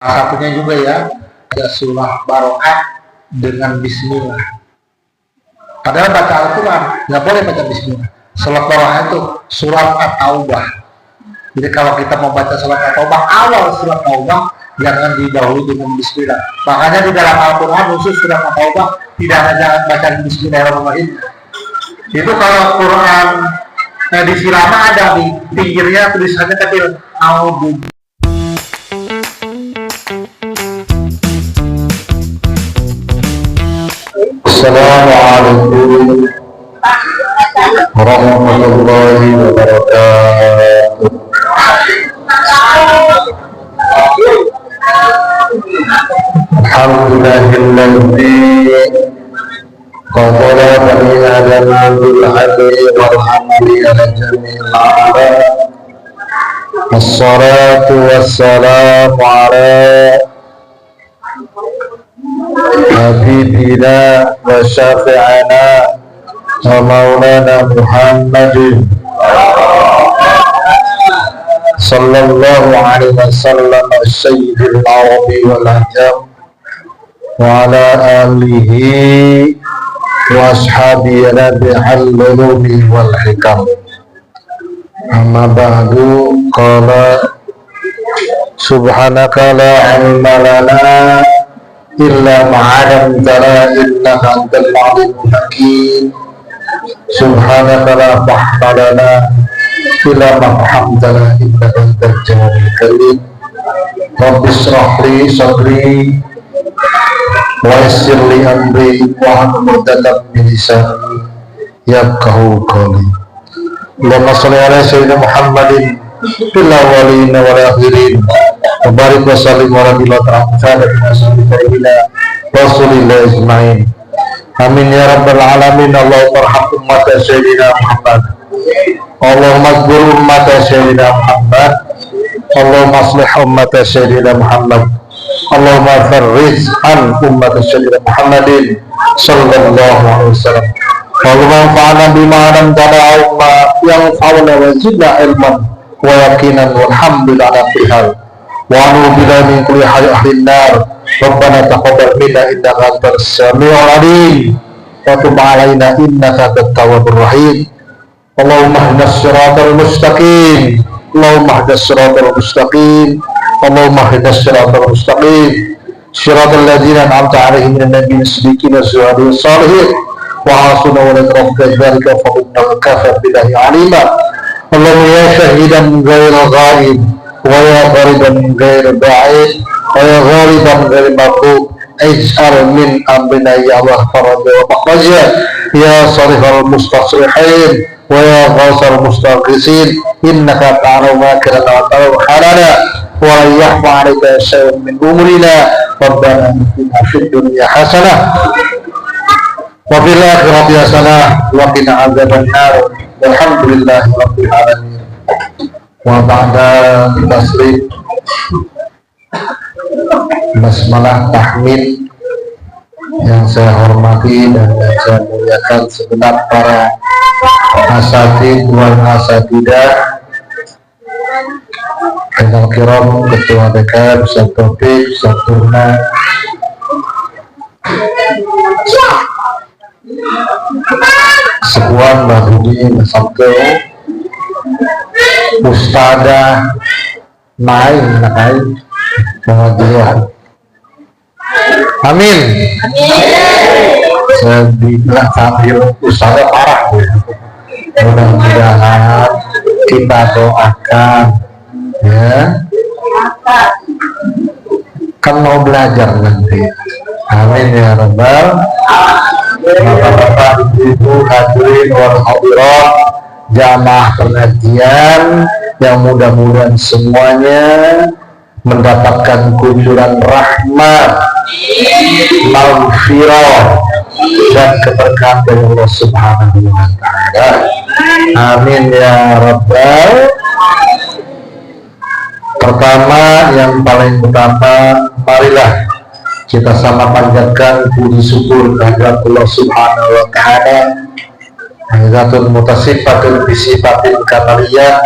Salah satunya juga ya, ada surah Barokah dengan bismillah. Padahal baca Al-Quran nggak boleh baca bismillah. Surat Barokah itu surat At-Taubah. Jadi kalau kita mau baca surat At-Taubah, awal surat Taubah jangan didahului dengan bismillah. Makanya di dalam Al-Quran khusus surat At-Taubah tidak ada baca bismillahirrahmanirrahim. Itu kalau Quran di Sirama ada di pinggirnya tulisannya kecil A'udzu. Assalamualaikum warahmatullahi wabarakatuh. Alhamdulillahilladzi qadara bani adama bil adli wal hamdi ala jami'il a'lam. Wassalatu wassalamu ala Habibina wa syafi'ana wa maulana Muhammadin sallallahu alaihi wasallam sayyidil arabi wal ajam wa ala alihi wa ashabihi rabi'al ulumi wal hikam. Amma ba'du, qala subhanaka la ilma lana illa ma'alamtana innaka antal alimul hakim. Subhanaka la fahma lana illa ma fahamtana innaka antal jawabul karim. Rabbi shrah li sadri wa yassir li amri wa hlul 'uqdatam min lisani yafqahu qawli. Allahumma shalli ala sayyidina Muhammadin fil awwalin wal akhirin wa barik wa sallim ala Rasulillah ajma'in. Amin ya rabbal alamin. Allahumma arham ummat sayyidina Muhammad, Allahumma azkur ummat sayyidina Muhammad, Allahumma aslih ummat sayyidina Muhammad, Allahumma farriz an ummat sayyidina Muhammadin sallallahu alaihi wasallam. Allahumma anfa'na bima 'allamtana wa yanfa'una wa zidna ilman wa yaqinan walhamdulillah ala kulli hal. Wa a'udzu billahi min kulli halin nar. Rabbana taqabbal minna innaka antas samiul alim wa tub 'alaina innaka antat tawwabur rahim. Allahumma ihdinas siratal mustaqim, Allahumma ihdinas siratal mustaqim, Allahumma ihdinas siratal mustaqim, siratal ladzina an'amta 'alaihim minan nabiyyin siddiqin was-shuhada'i was-shalihin wa hasuna ulaika rafiqa dzalika fa innaka kafa billahi 'alima. Allahumma ya shahidan ghairal ghaib wa ya ghariban ghairal ba'id wa ya ghaliban ghairal maghlub ij'al min amrina ya Allah faraja wa makhraja ya sarifal mustasrihin wa ya ghasal mustaghisin innaka ta'lamu ma kana wa ta'lamu halana wa la yakhfa 'alaika shay'un min umrina rabbana atina fid dunya hasanah wa fil akhirati hasanah wa qina adzaban nar. Alhamdulillahi rabbil alamin. Wa ba'da taslim basmalah tahmid yang saya hormati dan saya muliakan segenap para asatid wal asatidah, Al Kiram, Ketua DKM, Ustaz Taufik, Ustaz Turna, Sekuan Mbak Budi, Mbak Sabtu, Ustadzah Naim, pengajian. Amin. Saya bilang sambil Ustadzah parah ya. Mudah-mudahan kita doakan ya. Kan mau belajar nanti. Amin ya rabbal. Bapak-bapak, ibu hadirin wal hadirat jamaah pengajian yang mudah-mudahan semuanya mendapatkan kucuran rahmat, maghfirah dan keberkahan dari Allah Subhanahu wa taala. Amin ya rabbal. Pertama, yang paling utama, marilah kita sama panjatkan puji syukur kehadirat Allah Subhanahu wa taala. Zatun mutasifatun bisifatin kamaliyah.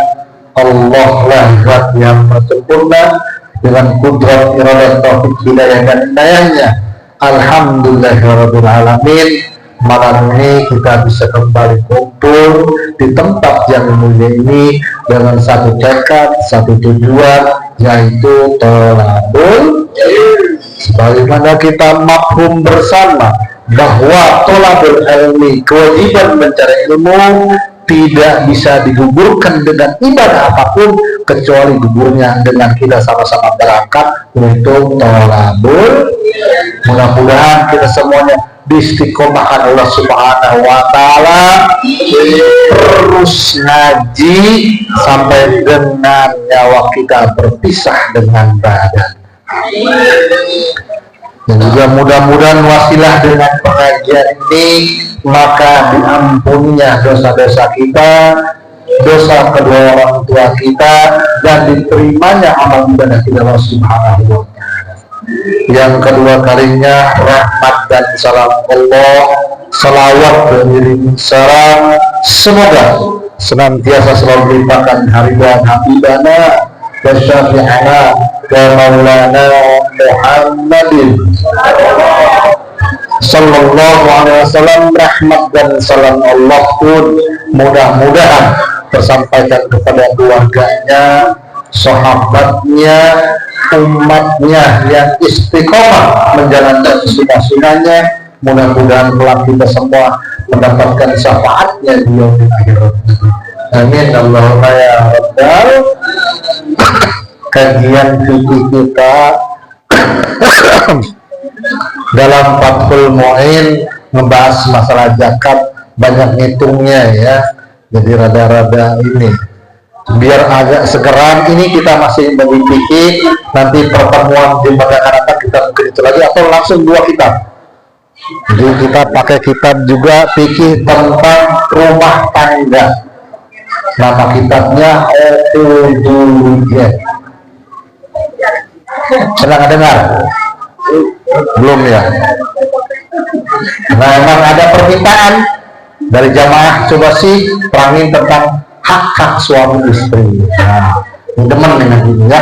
Allah lah zat yang sempurna dengan kudrat, iradat, taufik, hidayah dan hidayahnya. Alhamdulillahirrahmanirrahim. Malam ini kita bisa kembali kumpul di tempat yang mulia ini dengan satu tekad, satu tujuan, yaitu tolabul ilmi. Sebagaimana kita mafhum bersama bahwa tolabul ilmi, kewajiban mencari ilmu, tidak bisa digugurkan dengan ibadah apapun kecuali gugurnya dengan kita sama-sama berangkat untuk tolabul. Mudah-mudahan kita semuanya diistiqomahkan Allah Subhanahu wa Ta'ala, terus ngaji sampai dengan nyawa kita berpisah dengan badan. Dan juga mudah-mudahan wasilah dengan pengajian ini maka diampuninya dosa-dosa kita, dosa kedua orang tua kita, dan diterimanya amal ibadah kita Allah Subhanahu wa Ta'ala. Yang kedua kalinya rahmat dan salam Allah, salawat beriring salam, semoga senantiasa selalu dilimpahkan hariban habibana wa syafi'ana wa maulana Muhammadin sallallahu alaihi wasallam. Rahmat dan salam Allah pun mudah-mudahan tersampaikan kepada keluarganya, sahabatnya, umatnya yang istiqomah menjalankan sunnah-sunnahnya. Mudah-mudahan kelak kita semua mendapatkan syafaatnya di yaumil akhirat. Amin Allahumma ya rabbal. Kajian fikih kita dalam Fathul Mu'in membahas masalah zakat, banyak ngitungnya ya, jadi rada-rada ini biar agak segeran. Ini kita masih memiliki, nanti pertemuan di masyarakat kita mungkin itu lagi, atau langsung dua kitab. Jadi kita pakai kitab juga fikih tentang rumah tangga. Nama kitabnya Al-Ujuriyah. Pernah dengar? Belum ya? Nah, memang ada permintaan dari jamaah, coba sih terangin tentang hak-hak suami istri. Nah, teman dengan ini ya,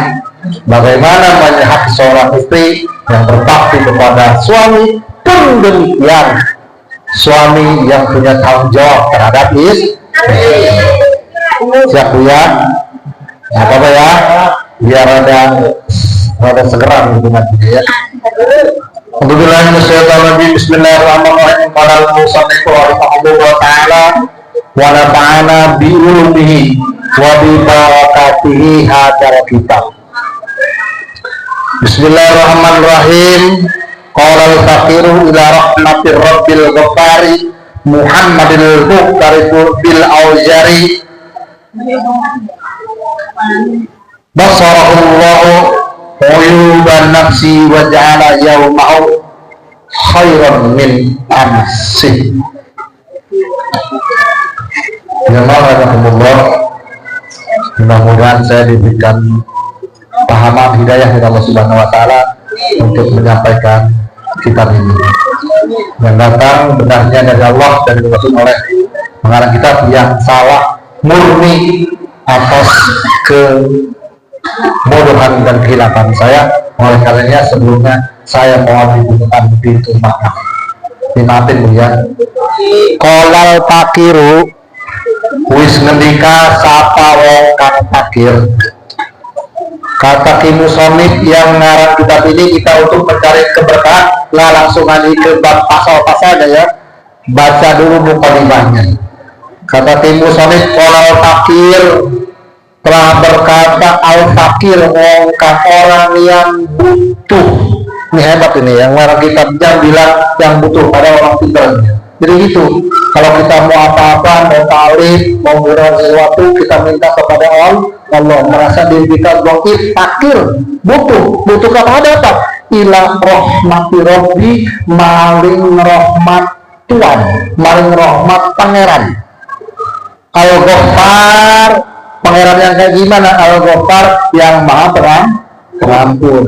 bagaimana banyak hak seorang istri yang berbakti kepada suami, pun demikian suami yang punya tanggung jawab terhadap istri. Siap ya? Apa ya? Biar ada segeran gitu nanti ya. Bismillahirrahmanirrahim. Qala al-musannif rahimahullah ta'ala wa nafa'ana bi ulumihi wa bi barakatihi hadzal kitab. Bismillahirrahmanirrahim. Qala al-faqiru ila rahmatir rabbil ghaffari Muhammadil Muqtarib bil Auzari basarahullahu uyuban nafsi wa ja'ala yawma'u khairan min amsi. Mudah-mudahan saya diberikan pahaman hidayah dari Allah Subhanahu wa Ta'ala untuk menyampaikan kitab ini. Yang datang benarnya dari Allah dan dimaksud oleh pengarang kitab, yang salah murni atas kebodohan dan kehilapan saya. Oleh karenanya sebelumnya saya mohon dibukakan pintu maaf. Dimaafin Bu ya. Kolal pakiru wis ngendika sapa wong kang pakir. Kata kimusonif yang ngarang kitab ini kita untuk mencari keberkahan. Lah langsung aja ke bab pasal-pasalnya ya. Baca dulu mukadimahnya. Kata kimusonif kolal pakir telah berkata al-fakir, wong kang orang yang butuh. Ini hebat ini, yang ngarang kitabnya bilang yang butuh pada orang pintarnya. Jadi gitu, kalau kita mau apa-apa, mau talib, mau menggunakan sesuatu, kita minta kepada Allah. Merasa diri kita fakir, butuh kepada apa? Ila rahmati rabbi, maling rahmat Tuhan, maling rahmat pangeran. Al-Ghaffar, pangeran yang kayak gimana? Al-Ghaffar yang maha pengampun.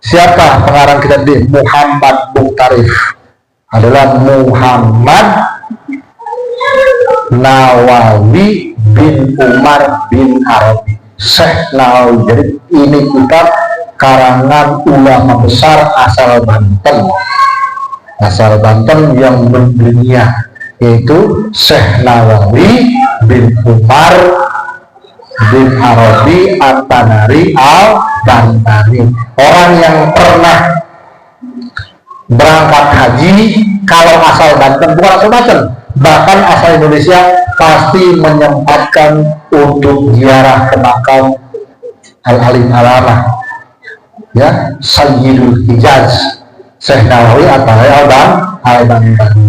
Siapa pengarang kita di Muhammad Muqtarib? Adalah Muhammad Nawawi bin Umar bin Arabi, Syekh Nawawi. Jadi ini kitab karangan ulama besar asal Banten yang mendunia, yaitu Syekh Nawawi bin Umar bin Arabi At-Tanari Al-Bantani, orang yang pernah berangkat haji. Kalau asal Banten, bukan asal Banten, bahkan asal Indonesia, pasti menyempatkan untuk ziarah ke makam Al-Alim Alamah, ya, Sayyidul Hijaz Syekh Nawawi At-Tanari Al-Bantani.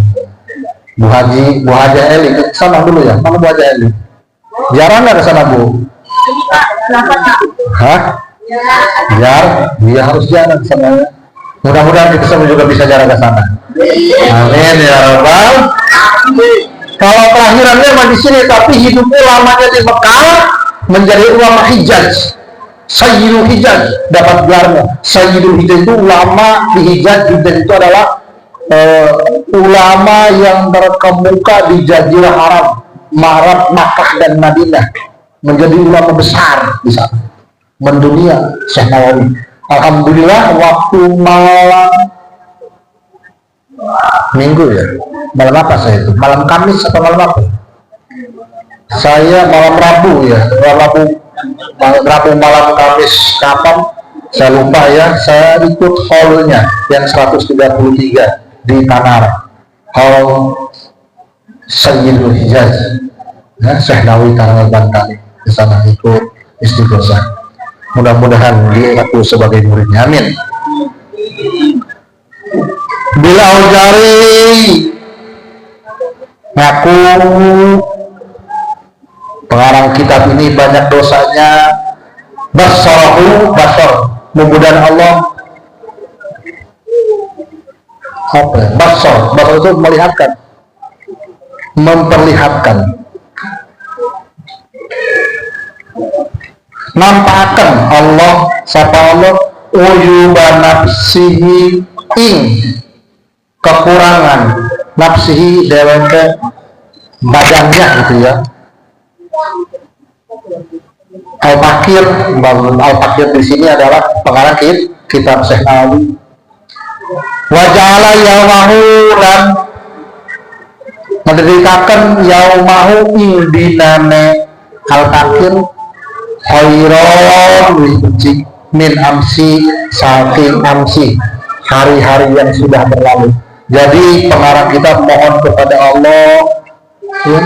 Bu Haji Eli ke sana dulu ya. Mana Bu Haji Eli? Jarang nggak ke sana Bu? Hah? Dia harus jalan ke sana. Mudah-mudahan kita semua juga bisa jalan ke sana. Amin ya Rabbal. Kalau kelahirannya memang di sini, tapi hidupnya lamanya di Mekah menjadi ulama Hijaz. Sayyidul Hijaz dapat gelarnya. Sayyidul Hijaz itu ulama di Hijaz. Hijaz itu adalah ulama yang terkemuka di Jazirah Arab, Makkah dan Madinah, menjadi ulama besar di sana, mendunia. Syekh Nawawi, alhamdulillah, waktu malam Minggu ya, malam apa saya itu? Malam Kamis atau malam apa? Saya malam Rabu ya, Rabu malam Kamis kapan? Saya lupa ya. Saya ikut hallnya yang 133 di Tanara, hall Sayyidul Hijaz, ya, Syekh Nawawi Al-Bantani. Di sana ikut istighosah. Mudah-mudahan dia aku sebagai muridnya. Amin. Bila Aujari ngaku pengarang kitab ini banyak dosanya. Basarahu, mudah-mudahan Allah basar itu melihatkan, memperlihatkan, nampakkan Allah, siapa Allah, uyuba nafsihi, ing kekurangan nafsihi, deweke badannya gitu ya. Al-Fakir di sini adalah pengarang kitab Syekh Nawawi. Waja'ala yaumahu, dan mendedikakan yaumahu ing dinane Al-Fakir khairon wici min amsi, saking amsi, hari-hari yang sudah berlalu. Jadi pengarang kitab mohon kepada Allah ya,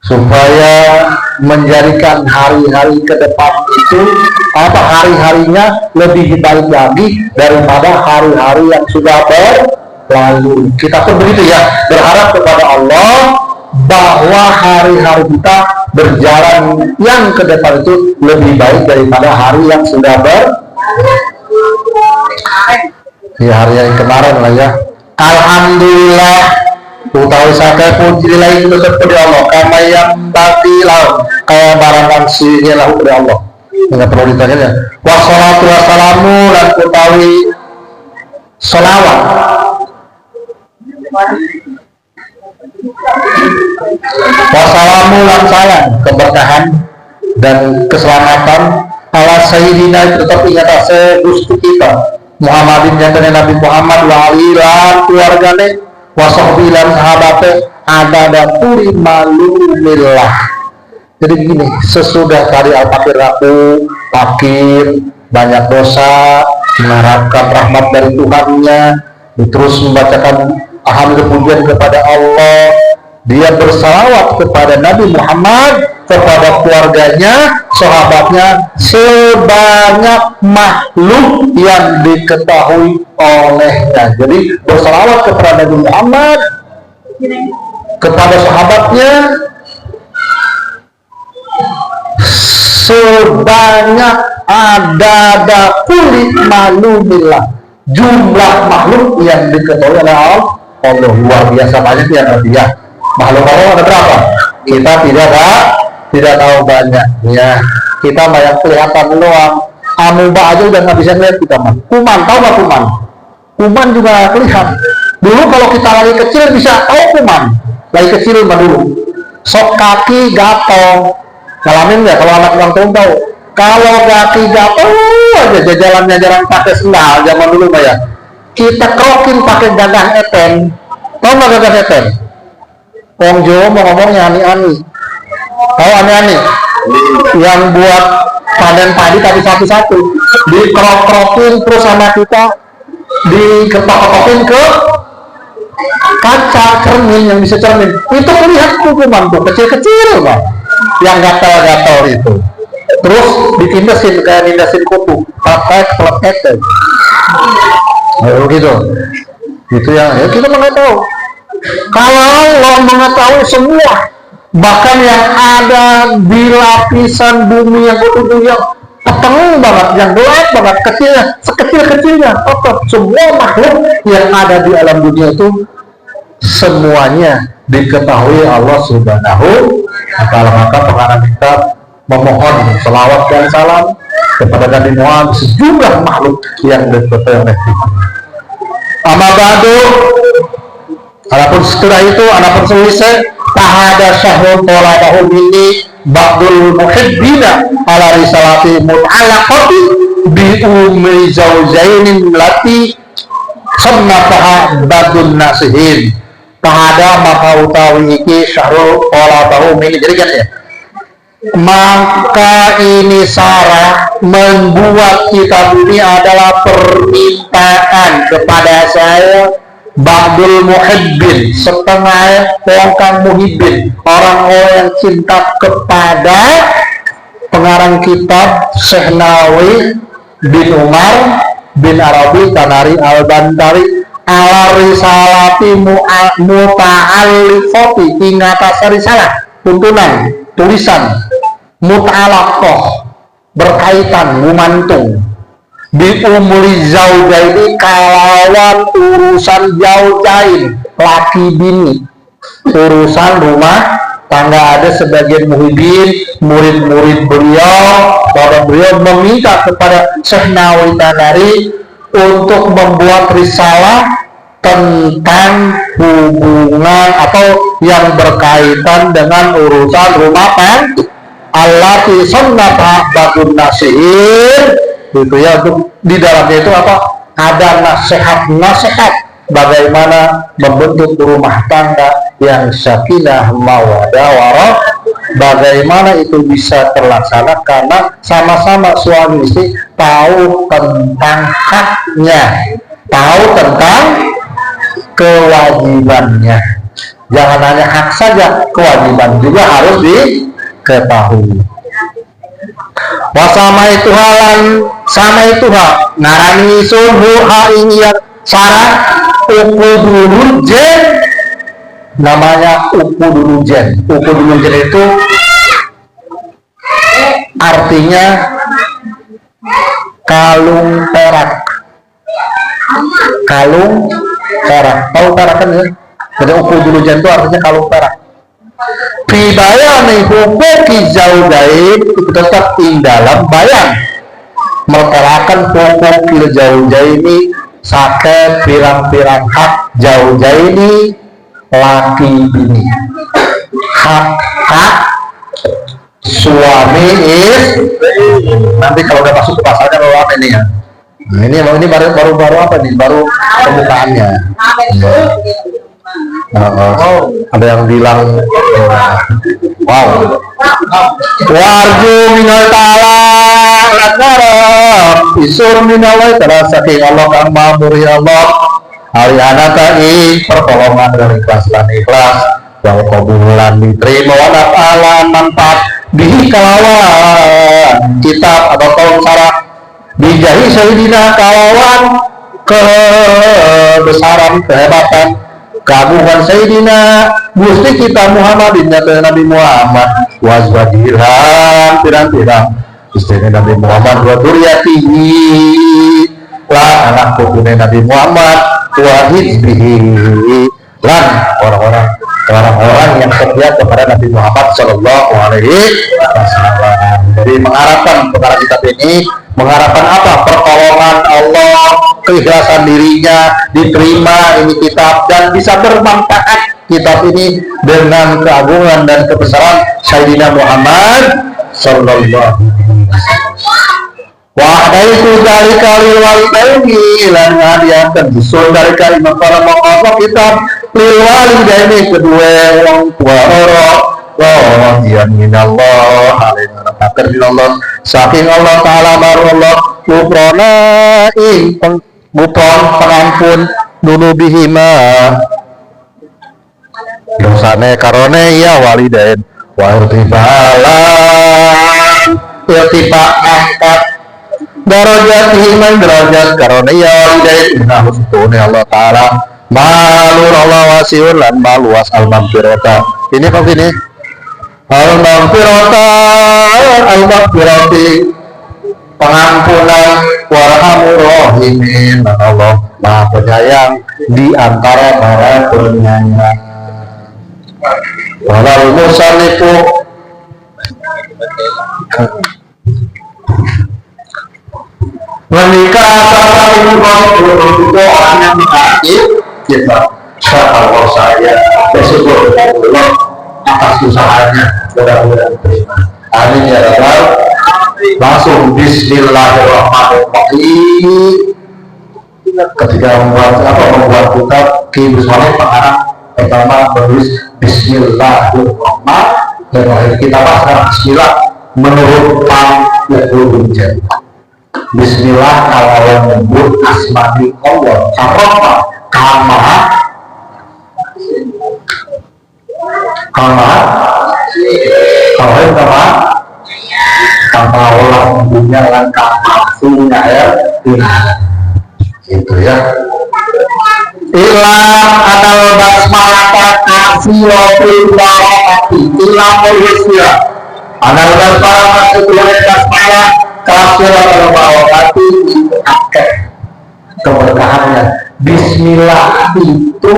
supaya menjadikan hari-hari ke depan itu hari-harinya lebih baik lagi daripada hari-hari yang sudah berlalu. Kita pun begitu ya, berharap kepada Allah bahwa hari-hari kita berjalan yang ke depan itu lebih baik daripada hari yang sudah ya, hari yang kemarin lah ya. Alhamdulillah, utawi sakai puji lain itu kepada Allah, kama yang bagilah kayak barangan sihnya lahu kepada Allah. Nggak perlu ditanya ya. Wassalatu wassalamu, dan utawi salawat wassalamu lan salam keberkahan dan keselamatan ala sayyidina, itu tetap ingat ase Gusti kita Muhammadin, yang kena Nabi Muhammad, wa alilan keluargane, wasahbilan sahabatnya, ada puri malumillah. Jadi begini, sesudah tadi Al-Fakir aku fakir, banyak dosa, mengharapkan rahmat dari Tuhannya, terus membacakan alhamdulillah pujian kepada Allah, dia bersalawat kepada Nabi Muhammad, kepada keluarganya, sahabatnya, sebanyak makhluk yang diketahui olehnya. Jadi bersalawat kepada Nabi Muhammad, kepada sahabatnya, sebanyak ada kulit malumillah, jumlah makhluk yang diketahui oleh Allah. Luar biasa banyak ya berarti ya. Makhluk Allah ada berapa? Kita tidak tahu banyak ya. Kita banyak kelihatan doang. Amuba aja udah nggak bisa lihat kita mah. Kuman, tahu nggak kuman? Kuman juga kelihatan. Dulu kalau kita lagi kecil bisa tahu kuman. Lagi kecil mah dulu. Sok kaki gatel. Ngalamin nggak kalau anak ulang tahun tahu? Kalau kaki gatel aja jalannya jarang pakai sendal zaman dulu Pak ya. Kita krokin pakai gagang eten. Tahu nggak gagang eten? Wong Jawa mau ngomongnya ani-ani. Tahu ani-ani? Yang buat panen padi tapi satu-satu. Dikrok-krokin terus sama kita diketok-ketokin ke kaca cermin yang bisa cermin. Itu melihat kukuman tuh kecil-kecil Pak. Yang gatal-gatal itu. Terus ditindasin kayak nindasin kuku, pakai plek gitu. Itu yang ya kita nggak tahu. Kalau Allah mengetahui semua, bahkan yang ada di lapisan bumi yang utuh yang peteng banget, yang gelap banget, kecilnya, sekecil-kecilnya, tetap semua makhluk yang ada di alam dunia itu semuanya diketahui Allah Subhanahu wa Ta'ala. Maka pengarang kitab memohon selawat dan salam kepada Nabi Muhammad sejumlah makhluk yang diketahui oleh kita. Amma ba'du, adapun setelah itu, adapun selesai tahada syahrul tolabahul ini ba'dul muhibbina ala risalati mut'alaqati bi umri zawjainin lati sannataha badun nasihin. Tahada maka utawi iki syahrul tolabahul ini, jadi kan ya, maka ini Sarah membuat kitab ini adalah permintaan kepada saya ba'dul muhibbin, setengah orang kang muhibbin, orang-orang yang cinta kepada pengarang kitab Syekh Nawawi bin Umar bin Arabi Tanari Al-Bantari ala risalati muta'allifati ingatasa risalah tuntunan tulisan mut'alaqah berkaitan gumantung bi umuri zaujaini kalawan urusan zaujain laki bini, urusan rumah tangga. Ada sebagian muhibin murid-murid beliau, para beliau meminta kepada Syekh Nawawi Tanari untuk membuat risalah tentang hubungan atau yang berkaitan dengan urusan rumah tangga. Allati sannata badun nasihin, gitu ya. Untuk di dalamnya itu apa? Ada nasihat bagaimana membentuk rumah tangga yang sakinah mawaddah warahmah, bagaimana itu bisa terlaksana karena sama-sama suami istri tahu tentang haknya, tahu tentang kewajibannya. Jangan hanya hak saja, kewajiban juga harus diketahui. Wasama itu halan sama itu hak ngarani suhu haingiyat syarat ukudulujen, namanya ukudulujen. Ukudulujen itu artinya kalung perak. Kalung perak, tahu perak kan ya? Jadi ukudulujen itu artinya kalung perak. Bibayani hukuki zaujain, itu tetap di dalam bayan melterakan hukuki zaujaini sakit pirang-pirang hak zaujaini laki bini, hak suami istri. Nanti kalau udah masuk ke pasalnya baru apa ini ya? Nah, ini baru apa nih? Baru pembukaannya. Ada yang bilang wow, warju minal ta'ala lanarab isur minalai terasa ke Allah kang mamuri Allah aliana ta'i pertolongan dari ikhlas dan ikhlas wal qabulan diterima walaf ala manfaat bihi kalawan kitab atau kaum sarah bijahi sayyidina kalawan kebesaran kehebatan keagungan Sayyidina Gusti kita Muhammadin nyata Nabi Muhammad wazwadiran pirang-pirang istri Nabi Muhammad wa duriyatihi lan anak putune Nabi Muhammad wa hizbihi lan orang-orang yang setia kepada Nabi Muhammad Sallallahu Alaihi Wasallam. Jadi mengharapkan kepada kitab ini, mengharapkan apa? Pertolongan Allah, keikhlasan dirinya, diterima ini kitab dan bisa bermanfaat kitab ini dengan keagungan dan kebesaran Sayyidina Muhammad sallallahu alaihi wasallam. Wahdaitu dari kali walidaini lan ngadiakan disusun dari kalimat para mongkok kitab lil walidaini kedua orang tua radiyan minallah alaihi takdir minallah saking Allah ta'ala baru Allah gufrona ing pengupon pengampun dunubihima dosane karone ya walidain wa irtibalan irtiba angkat darajat iman derajat karena ya walidain inna husnul Allah ta'ala malur Allah wasiun lan maluas al-maghfirata ini kok ini al-maghfirata al-maghfirati pengampunan warhamur rahimin Allah maha penyayang di antara para penyayang walal musannifu menikah sama ibu itu orang yang mengakhir kita Allah saya bersyukur Allah atas usahanya mudah-mudahan terima amin ya rabbal langsung bismillahirrahmanirrahim ketika membuat kitab Qiyus Saleh pengarang pertama menulis bismillahirrahmanirrahim kita pasang bismillah menurut Ibnu Jari bismillah kalau menyebut asma'i Allah apa kama Allah punya dan punya ya itu ya ilam adal basmalah kasiyofil barakati ilam mulisya adal basmalah basmalah kasiyofil barakati keberkahannya bismillah itu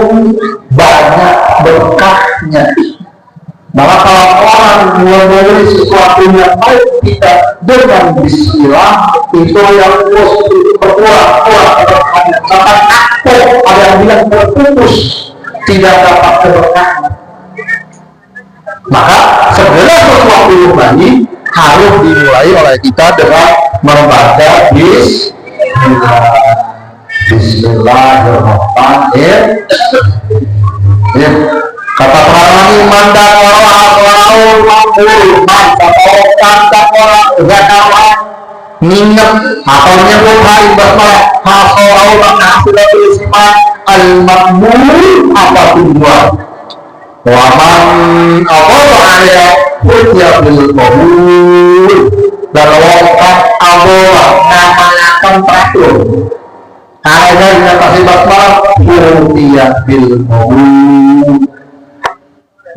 banyak berkahnya. Maka kalau orang memulai sesuatu yang baik kita dengan bismillah itu yang berkurang keberkahannya. Sampai takut ada yang bilang terputus tidak dapat keberkahan. Maka segala sesuatu yang baik harus dimulai oleh kita dengan membaca Bismillahirrahmanirrahim. Kata para iman dan orang makmur mantap orang zakawa minyak atau nyebut hari basmalah hasorau menghasilatul isman al makmur apa tujuan waman Allah ya hujjah bil qabul dan wongkat Allah namanya kontraktur ada yang kasih basmalah hujjah bil qabul.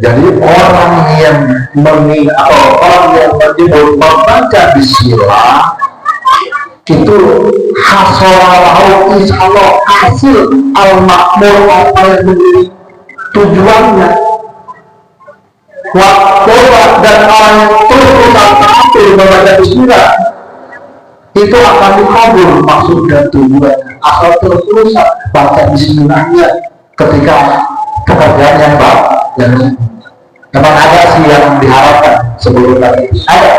Jadi orang yang menyebut membaca bismillah itu hasolahu insyaallah hasil al-makmur apa yang menjadi tujuannya. Waktu dan orang yang terus terakhir membaca bismillah itu akan dikabul maksud dan tujuan. Asal terus baca bismillahnya ketika pekerjaan yang baik dan memang ada sih yang diharapkan sebelum tadi ada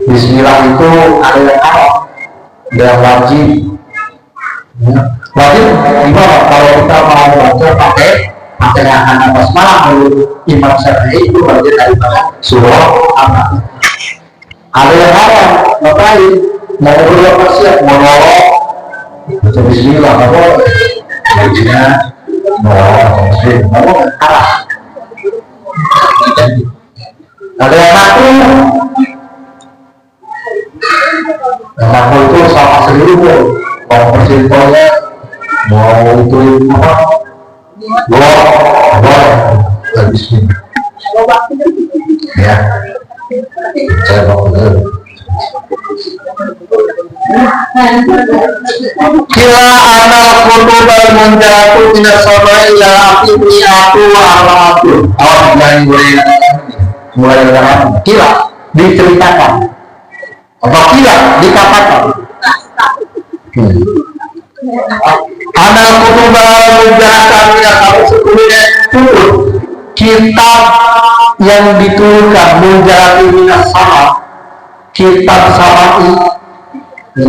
bismillah itu ada yang haram dan wajib gimana kalau kita mau baca pakai yang akan basmalah menurut Imam Syafi'i itu bagian dari surah apa ada yang haram ngapain mau berapa siap mau nolong baca bismillah apa bajunya muslim arah ada yang ngaku itu sama seluruh mau persimpannya mau itu apa habis ini ya saya mau kira anak kutubal menjatu tidak sama ila akibni aku aku awal mulai dengan kira diceritakan apa kira dikatakan anak kutubal menjatu tidak kamu sebelumnya turun kitab yang diturunkan menjadi minas sama, kitab samai,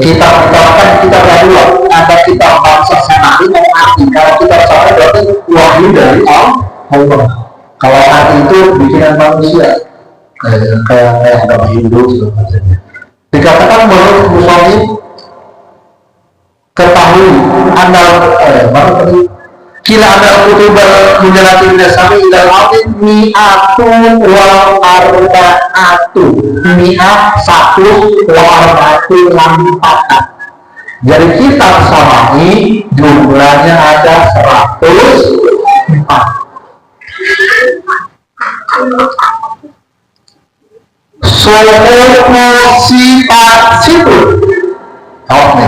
kitab kan kitab kedua, ada kitab bangsa Samai dan Ati. Kalau kitab samai berarti wahyu dari Allah. Kalau Ati itu bikinan manusia, kayak agama Hindu sebagainya. Dikatakan menurut Muslim, ketahui kila anda kutubal menjalati dasami ilal awin mi'atu wal arba'atu satu wal arba'atu lampatan. Jadi kitab Samai jumlahnya ada 104. Suhu sifat situ. Oke.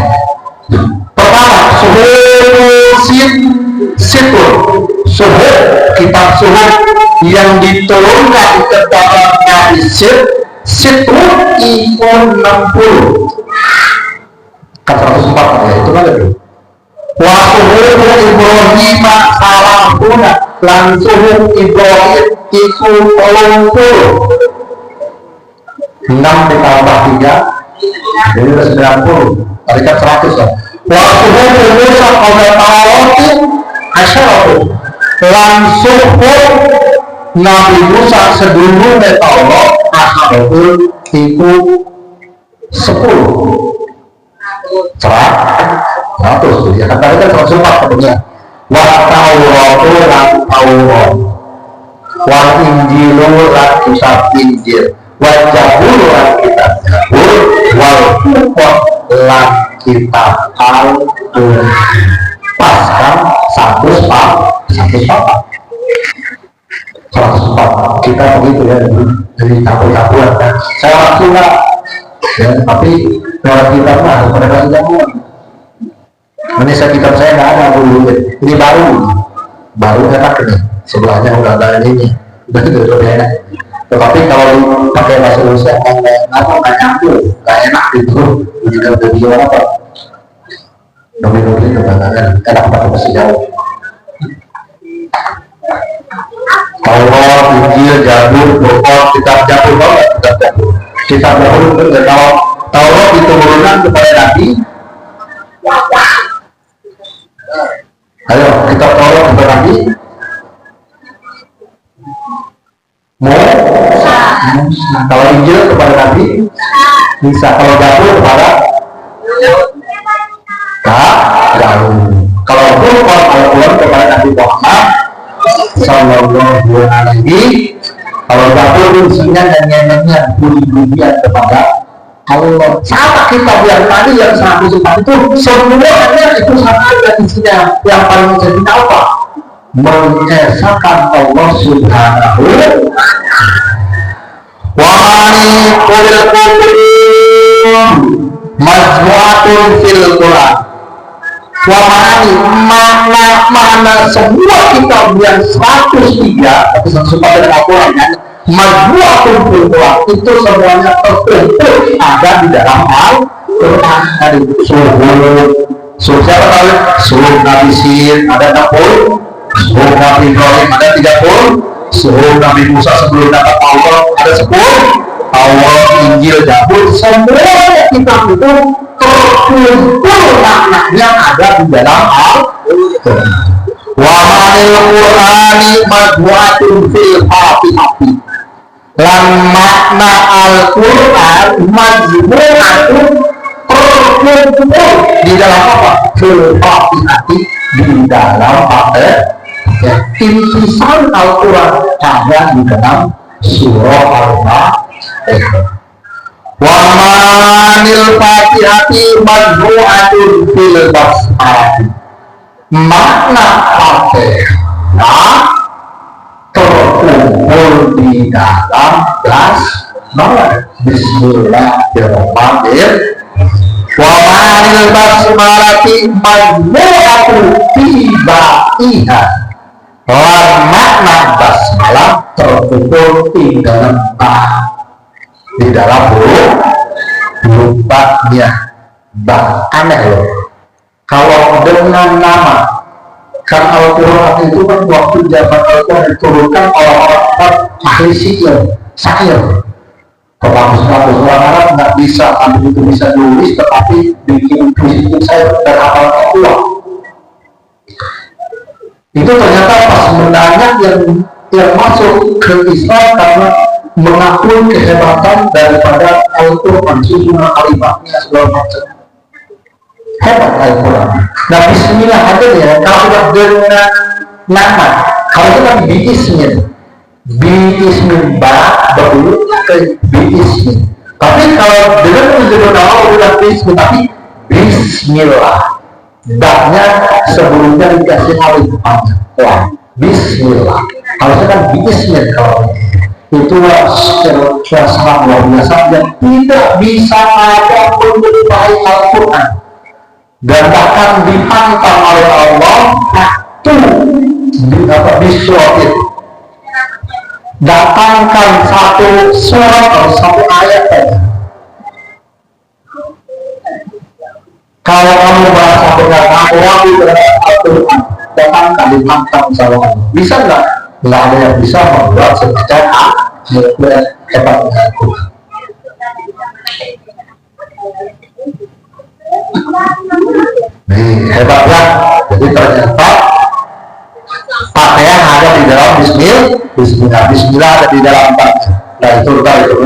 Pertama, suhu suhu kitab suhu yang diturunkan kepada Nabi situ ikon 60 kan 104 ya itu kan lebih. Wa suhu Ibrahim salahuna lan suhu Ibrahim iku 30. 6 ditambah 3 jadi 90. Tadi kan 100 lah. Wa suhu Musa qala ta'ala asyarafu lan suhu Nabi Musa sebelumnya Allah asyarafu iku 10 100 ya kan tadi kan 104 katanya. Wa Tauratu lan Taurat wa Injilu lan kitab Injil wa Zabur lan kitab Zabur wal Furqan lan kitab Al-Qur'an. Pas kan 104 kita begitu ya dari campur-campuran kan. Saya waktu lah ya, tapi kalau kita mah pada kasih jamuan. Ini kitab saya nggak ada dulu, ini baru enak nih, sebelahnya udah ada ini, udah enak. Tetapi kalau pakai bahasa Indonesia nggak nyambung, nggak enak gitu, jika video apa, nomi kebanyakan enak pakai bahasa Jawa. Taurat, Injil, Zabur, Furqan, kitab Zabur, kitab Zabur itu kalau Taurat diturunkan kepada Nabi. Ayo, kitab Taurat kepada Nabi Musa. Kalau Injil kepada Nabi Isa. Kalau Zabur kepada Daud. Kalau Furqan Al-Quran kepada Nabi Muhammad Sallallahu Alaihi. Kalau Zabur isinya dan nyanyian puji-pujian kepada Allah. Sama kitab yang tadi yang 104 itu semuanya itu sama ada isinya. Yang paling jadi apa? Mengesahkan Allah Subhanahu wa ta'ala. Majmu'atun fil Quran. Wa mana semua kitab yang 103 atau 104 dari Al-Quran Majmu'atun fil Quran itu semuanya terkumpul ada di dalam Al-Quran. Dari suruh siapa tahu? Suruh Nabi Sin ada 60, suruh Nabi Ibrahim ada 30, suruh Nabi Musa sebelum dapat Allah ada 10, Taurat, Injil, Zabur, semua kitab itu terkumpul maknanya ada di dalam Al-Quran. Wa manil Qur'ani majmu'atun fil Fatihah. Lan makna Al-Quran majmu'atun terkumpul di dalam apa? Fil Fatihah, di dalam Fatihah. Ya, intisan Al-Quran ada di dalam surah Al-Fatihah. Wa manil Fatihati majmu'atun fil basmalah. Makna Fatihah terkumpul di dalam basmalah. Bismillahirrahmanirrahim. Wa manil basmalati majmu'atun fi ba'ihah. Makna basmalah terkumpul di dalam huruf ba-nya. Aneh loh, kalau dengan nama Kan Al-Quran itu kan waktu zaman Al-Quran diturunkan orang-orang ahli syair. Pemaham orang Arab nggak bisa, tapi itu bisa nulis, tetapi bikin puisi saya dan hafalan kuat. Itu ternyata pas menanya yang masuk ke Islam karena mengakui kehebatan daripada Al-Quran, susunan kalimatnya segala macam. Hebat Al-Quran. Nah, bismillah aja ya, kalau sudah dengan nama, kalau itu kan biismin ba berdulu ke biismin. Tapi kalau dengan menyebut nama udah bismillah, tapi bismillah. Daknya sebelumnya dikasih alif wah, bismillah. Harusnya kan biismin kalau itulah secara sangat luar biasa dan tidak bisa ada menyerupai Al-Quran. Dan bahkan dipantang oleh Allah di surat itu datangkan satu surat atau satu ayat saja. Kalau kamu bahasa benar orang itu Al-Quran, datangkan dipantang sama Allah. Bisa nggak? Nggak ada yang bisa membuat semacam hebat Al-Quran. Hebatnya, jadi ternyata pakaian ada di dalam bismillah ada di dalam pakaian. Nah itu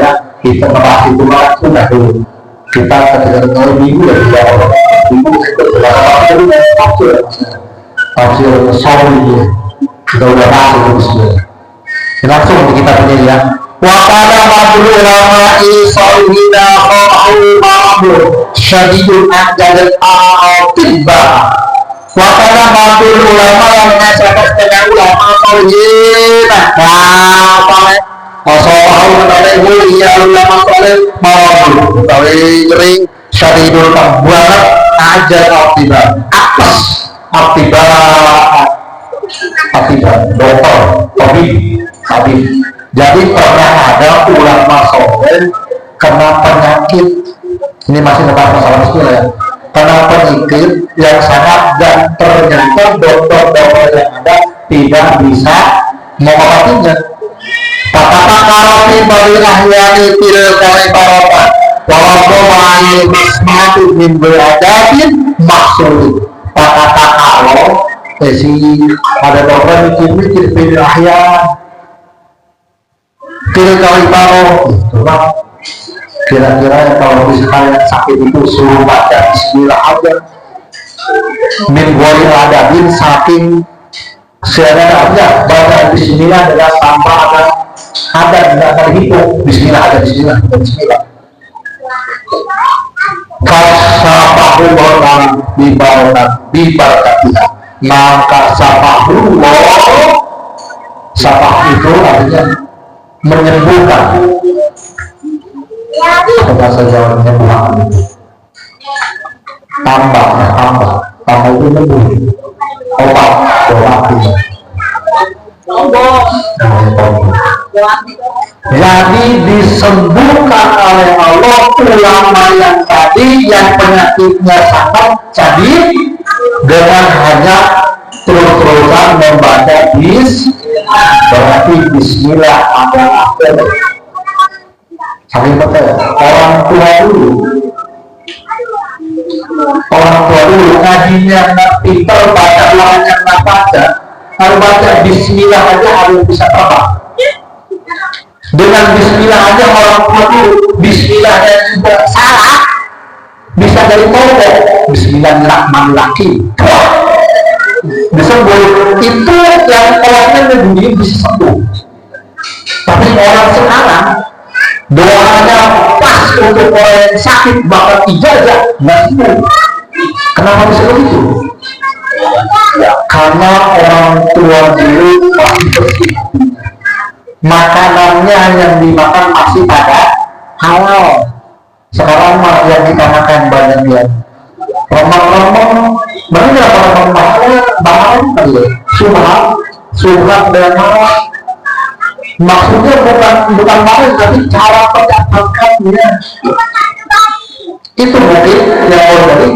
ya, kita membahas itu sudah dulu. Kita ketika minggu dari bawah minggu itu adalah tafsir Sawi. Kita udah bahas itu bismillah. Langsung kita punya ya. Wakala mabul ulama'i sawhina kha'ul ma'bul syadidul aqdal al-tibba. Wakala mabul ulama yang mengajarkan setengah ulama sawhina Asal mengenai ya ulama soleh mabul utawi jering syadidul banget ajal al-tibba apes al-tibba dokter tabib. Jadi pernah ada ulama soleh kena penyakit, ini masih tentang masalah bismillah ya, kena penyakit yang sangat dan ternyata dokter-dokter yang ada tidak bisa mengobatinya. Kata karoti bagi ahyani tidak kali parotan, walaupun mengalami bismatu min beradatin maksud. Kata kalau si ada dokter mikir pilih ahyan kira-kira itulah kira-kira kalau misalnya sakit itu suruh baca bismillah aja min wali adabin saking seadanya baca bismillah adalah tanpa ada tidak terhitung bismillah ada bismillah kasapahu orang dibarakatiha maka sapahu sapah itu artinya menyembuhkan bahasa Jawa menyembuhkan tambah itu menyembuh obat jadi disembuhkan oleh Allah ulama yang tadi yang penyakitnya sangat jadi dengan hanya terus-terusan membaca berarti bismillah adalah saling percaya. Orang tua dulu ngajinya nggak pinter baca ulangannya nggak baca, harus baca bismillah aja harus bisa terbang. Dengan bismillah aja orang tua dulu bismillahnya juga salah bisa dari toko bismillahirrahmanirrahim disembuh itu yang orangnya begini bisa sembuh. Tapi orang sekarang doanya pas untuk orang yang sakit bahkan ijazah nggak sembuh. Kenapa bisa begitu? Ya, karena orang tua dulu masih bersih, makanannya yang dimakan masih pada halal. Sekarang mah yang kita makan banyak ya remang-remang. Mana bahaya kali ya, surat dan marah. Maksudnya bukan marah, tapi cara menyampaikannya. Itu mungkin yang dari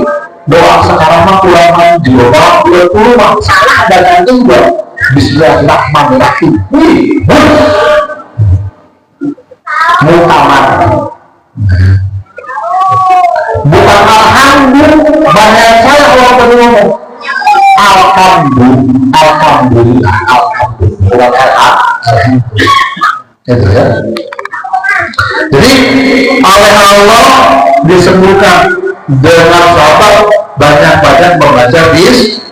doa sekarang mah ulama di bawah 20 mah salah dan antum buat Bismillahirrahmanirrahim. Muktamar. Bukan alhamdulillah. Banyak saya kalau ngomong alhamdulillah. Itu ya. Jadi oleh Allah disembuhkan dengan sahabat banyak-banyak membaca bis.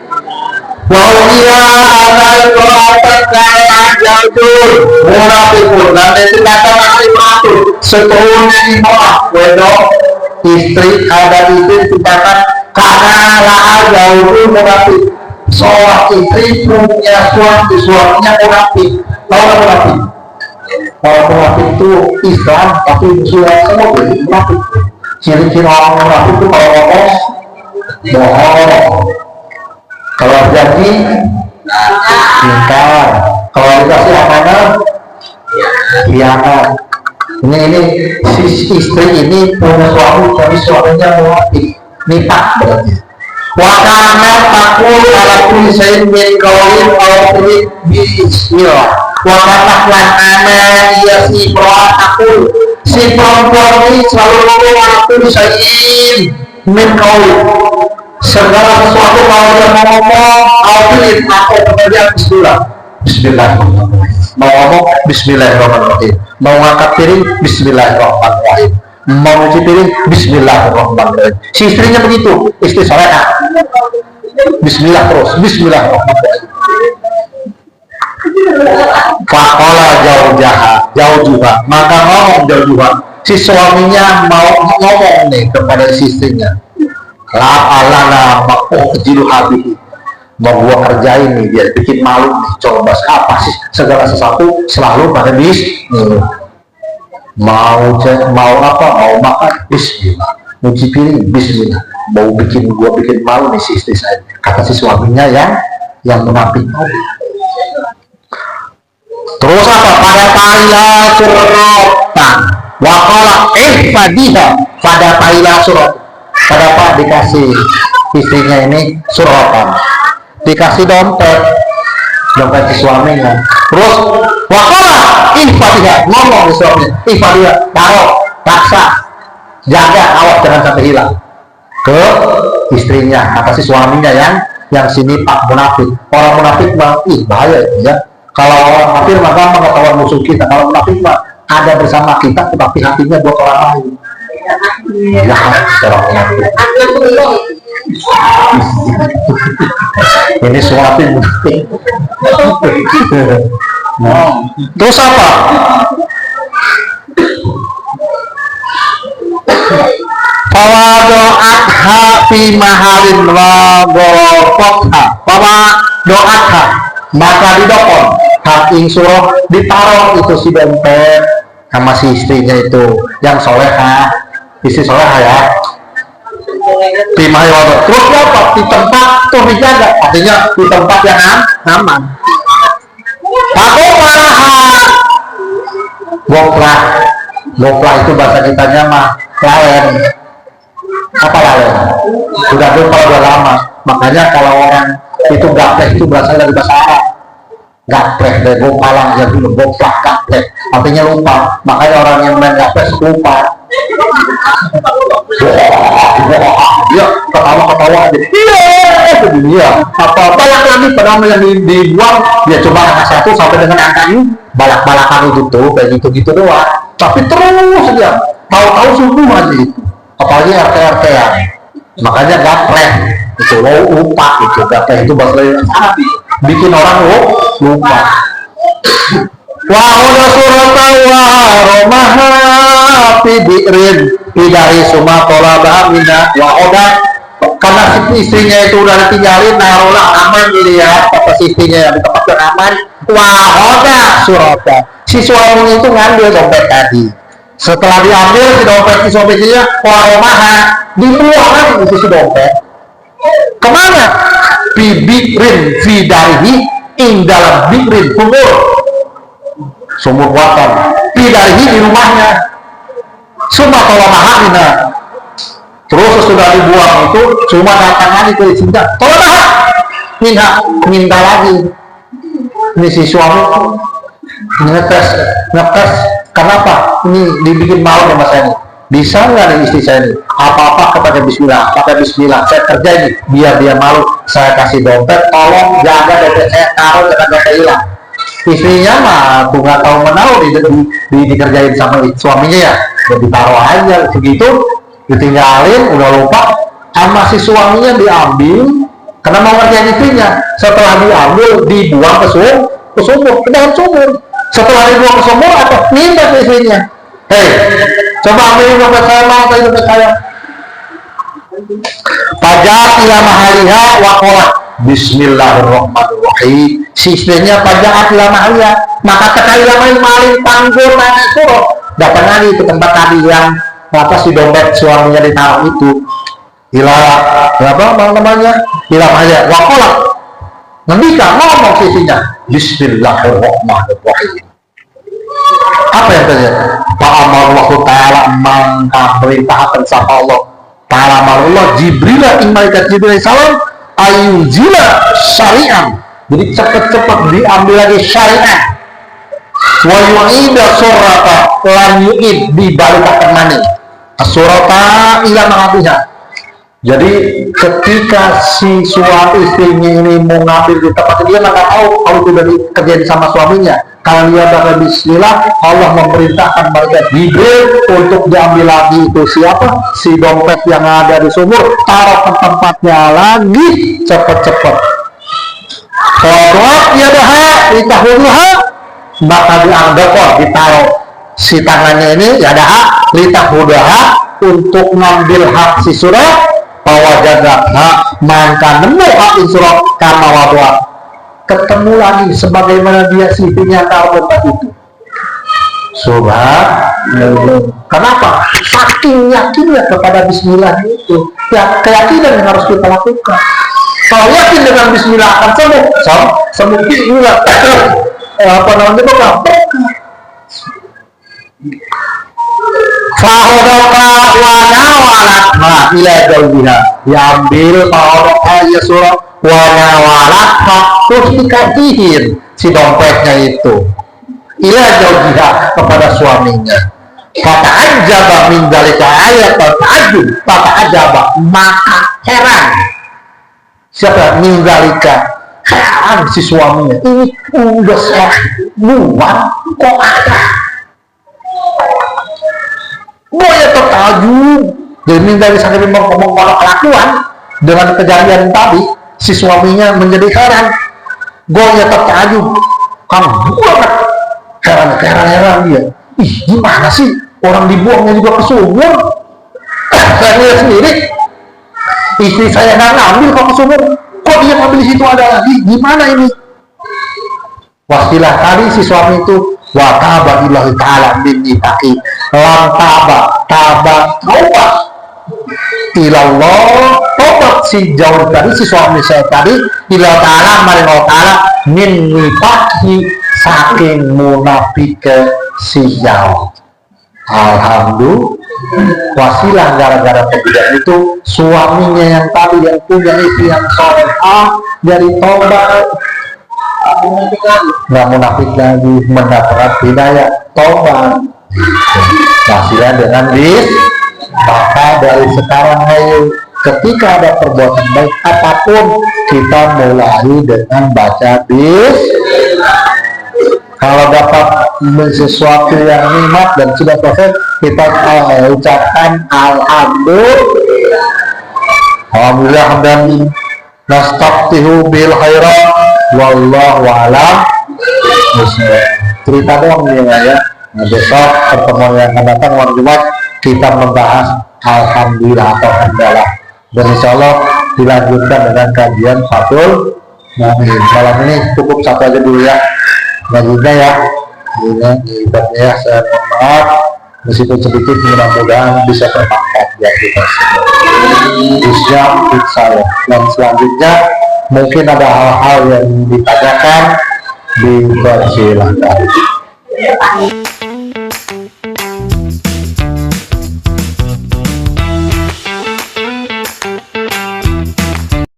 Wahia ada Quran kaya jauh munafikun dan itu kata kalimatul setuhnya imam wedok istri ada itu dikatakan karena lah jauh munafik. Seorang istri punya suaminya munafik. Tahu nggak munafik? Orang munafik itu Islam tapi musuhnya semua jadi munafik. Ciri-ciri orang munafik itu kalau ngomong bohong, kalau janji ingkar, kalau dikasih amanah khianat. Ini si istri ini punya suami tapi suaminya munafik, nifaq berarti. Wakana takul ala kulli shay'in min qawlin aw fi'lin bismillah. Wakana lan ana iya si takul si perempuan ini selalu ngomong ala kulli shay'in min qawlin. Segala sesuatu kalau dia mau ngomong aw fi'lin atau pekerjaan bismillah. Bismillahirrahmanirrahim. Mau ngomong bismillahirrahmanirrahim. Mau ngangkat piring bismillahirrahmanirrahim. Mau cuci piring bismillahirrahmanirrahim. Si istrinya begitu, istri soleha bismillah terus, bismillahirrahmanirrahim. Fakola jauh juga, maka ngomong jauh juga. Si suaminya mau ngomong nih kepada si istrinya, la alana makuh kejilu habibi, mau gua kerjain nih, dia bikin malu nih, coba apa sih segala sesuatu selalu pada bismillah. Mau apa, mau makan bismillah, nyuci piring bismillah, mau gua bikin malu nih si istri saya, kata si suaminya yang munafik. Terus apa, pada taila suratan waqala fadiha pada taila surat, pada apa dikasih istrinya ini suratan, dikasih dompet si suaminya. Terus waqala fadiha, ngomong di suaminya, fadiha taruh, paksa, jaga, awas jangan sampai hilang ke istrinya. Kata si suaminya yang sini pak munafik. Orang munafik mah bahaya itu ya. Kalau orang kafir maka mengetahuan musuh kita. Kalau munafik mah ada bersama kita tetapi hatinya buat orang lain. Ya, orang munafik. Ini suatu munafik. Terus apa? Fawado'atha fi mahalin wa golokotha. Fawado'atha, maka didokon haking suruh ditaruh itu si dompet sama si istrinya itu yang soleha, istri soleha ya. Fi mahalin. Terus apa? Di tempat tuh dijaga, artinya di tempat yang aman. Aku marah. Goplah itu bahasa kitanya mah lain. Apa lain? Sudah lupa udah lama. Makanya kalau orang itu gapleh itu berasal dari bahasa Arab. Gapleh dari gopalang ya dulu, goplah gapleh. Artinya lupa. Makanya orang yang main gapleh lupa. Dia ketawa-ketawa aja. Iya, dunia. Apa lagi padahal yang dibuang dia coba angka 1 sampai dengan angka ini balak-balakan itu tuh kayak gitu doang. Tapi terus saja tahu-tahu subuh aja itu. Apalagi RT ya. Makanya gapleh itu lupa itu. Gapleh itu bahasa Arab bikin orang lupa. Wa udah surata wa romaha fidirin dari sumatola bahamina wa udah karena si istrinya itu udah ditinggalin narulah aman dilihat kata si istrinya yang di tempat yang aman. Wa udah surata si suaminya itu ngambil dompet tadi. Setelah diambil si dompet si suaminya wa romaha dibuang si dompet kemana? Bibirin fidarihi ing dalam bibrin sumur buatan fidarihi di rumahnya summa tolong mahamina. Terus sesudah dibuang itu cuma datang lagi ke cinta tolong minta lagi. Ini si suami ngetes, kenapa? Ini dibikin malu sama saya nih. Bisa nggak nih istri saya nih? Apa-apa kepada Bismillah, pakai Bismillah. Saya kerja ini, biar dia malu. Saya kasih dompet, tolong jaga dompet saya, taruh jangan dompet hilang. Istrinya mah tuh nggak tahu menahu dikerjain sama suaminya ya, jadi taruh aja segitu, ditinggalin, udah lupa. Sama si suaminya diambil karena mau ngerjain istrinya. Setelah diambil, dibuang ke sumur, ke dalam sumur. Setelah dibuang ke sumur, atau pindah ke istrinya. Hei, coba ambil dompet saya, mau ke dompet saya. Pajak ila mahaliha wa qolat Bismillahirrahmanirrahim. Si istrinya pajak ila mahaliha, maka sekali lama maling panggul nanya suruh datang lagi ke tempat tadi yang si dompet suaminya ditaruh itu. Ila namanya ila mahaliha wa qolat, ngendika ngomong si istrinya Bismillahirrahmanirrahim. Apa yang terjadi? Fa'amallahu ta'ala perintahkan sama Allah ta'ala Allah Jibril ing malaikat Jibril salam ayunzila syari'an, jadi cepat-cepat diambil lagi syariat, wa yu'ida surata lan yu'id dibalikakan mani surata ila ma'abiha. Jadi ketika si suami istrinya ini mau ngambil di tempat dia nggak tahu kalau sudah dikerjain sama suaminya. Kalau dia bakal Bismillah, Allah memerintahkan malaikat Jibril untuk diambil lagi itu siapa? Si dompet yang ada di sumur, taruh ke tempatnya lagi cepat-cepat. Kalau dia dah litahulha, maka dianggap ditaruh si tangannya ini ya dah litahulha untuk ngambil hak si surat. Pawajada maka nemu hak surat karena wadwa, ketemu lagi sebagaimana dia sifirnya tahu tempat itu. Subhanallah. Kenapa? Saking yakinnya kepada Bismillah itu, ya keyakinan yang harus kita lakukan. Kalau yakin dengan Bismillah akan sembuh Bismillah apa namanya bukan fahodoka wa nawalatha ila jauhiha, diambil fahodoka ya surah wa nawalatha, terus dikasihin si dompetnya itu ila jauhiha kepada suaminya. Fata'ajjaba min dzalika ayat ta'ajjub, fata'ajjaba maka heran siapa min dzalika, heran si suaminya, ini udah buat kok ada. Boya tertajub, jadi dari sampai ngomong kelakuan dengan kejadian tadi, si suaminya menjadi heran. Boya tertajub, kamu buat heran dia. Ih, gimana sih orang dibuangnya juga ke sumur? Saya lihat sendiri, istri saya nggak ngambil kok ke sumur, kok dia ngambil di situ ada lagi? Gimana ini? Wastilah tadi si suami itu wa taba ilahi ta'ala min nifaqi lam taba ilallah, tobat si jauh tadi si suami saya tadi ilah ta'ala maring Allah ta'ala min nifaqi saking munafik si jauh. Alhamdulillah, wasilah gara-gara kejadian itu suaminya yang tadi yang punya istri yang solehah dari tobat, nggak munafik lagi, mendapat hidayah tobat. Wasilah dengan maka dari sekarang ayo ketika ada perbuatan baik apapun kita mulai dengan baca kalau dapat sesuatu yang nikmat dan sudah selesai kita ucapkan alhamdulillah dan nastaftihu bil khairat wallahu a'lam. Cerita doang nih ya. Nah, besok pertemuan yang akan datang hari Jumat kita membahas alhamdulillah atau hamdalah, dan insya Allah dilanjutkan dengan kajian Fathul Mu'min. Malam ini cukup satu aja dulu ya. Lanjutnya ya, ini ibadahnya saya mohon maaf meskipun sedikit, mudah-mudahan bisa bermanfaat buat kita semua. Saya dan selanjutnya mungkin ada hal-hal yang ditanyakan, dipersilakan.